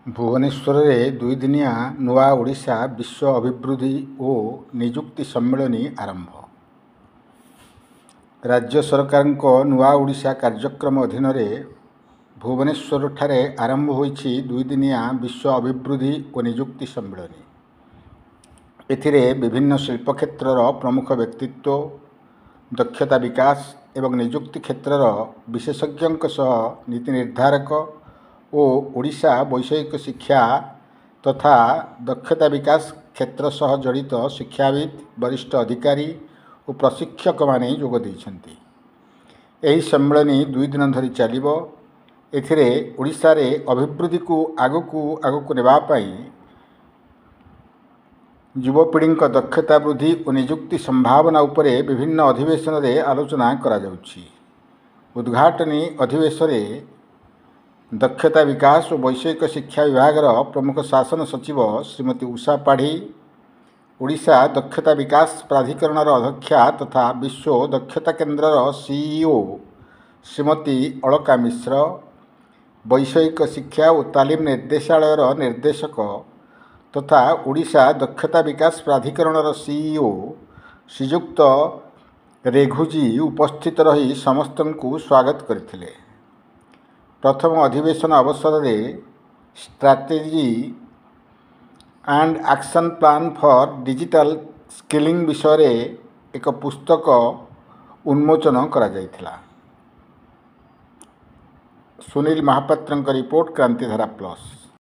भुवनेश्वर में दुईदिनिया नुआ ओडिशा विश्व अभिवृद्धि और निजुक्ति सम्मेलन आरंभ। राज्य सरकार नुआ ओडिशा कार्यक्रम अधीन भुवनेश्वर ठारे आरंभ होईछि दुईदिनिया विश्व अभिवृद्धि और निजुक्ति सम्मेलन। एथिरे विभिन्न शिल्प क्षेत्रर प्रमुख व्यक्तित्व, दक्षता विकास एवं निजुक्ति क्षेत्रर विशेषज्ञों सह नीति निर्धारक और ओडिशा वैषयिक शिक्षा तथा दक्षता विकास क्षेत्र सह जड़ित शिक्षाविद, वरिष्ठ अधिकारी और प्रशिक्षक माने जोग देइछन्ति। एही सम्मेलन 2 दिन धरी चलिबो। एथिरे ओडिशा रे अभिवृद्धि को आगकू नेबा पई युवपीढ़ी दक्षता वृद्धि और निजुक्ति संभावना उपरे विभिन्न अधिवेशन रे आलोचना करा जाउछि। उद्घाटनी अधिवेशन दक्षता विकास और वैषयिक शिक्षा विभाग प्रमुख शासन सचिव श्रीमती उषा पाढ़ी, ओडिशा दक्षता विकास प्राधिकरण अध्यक्षा तथा विश्व दक्षता केन्द्र सीईओ श्रीमती अलका मिश्र, वैषयिक शिक्षा और तालीम निर्देशालय निर्देशक तथा ओडिशा दक्षता विकास प्राधिकरण सीईओ श्रीजुक्त रेघुजी उपस्थित रही समस्त को स्वागत करथिले। प्रथम अधिवेशन अवसर में strategy and action plan for digital skilling विषय रे एक पुस्तक उन्मोचन करा जायथिला। Sunil Mahapatra report, Krantidhara plus.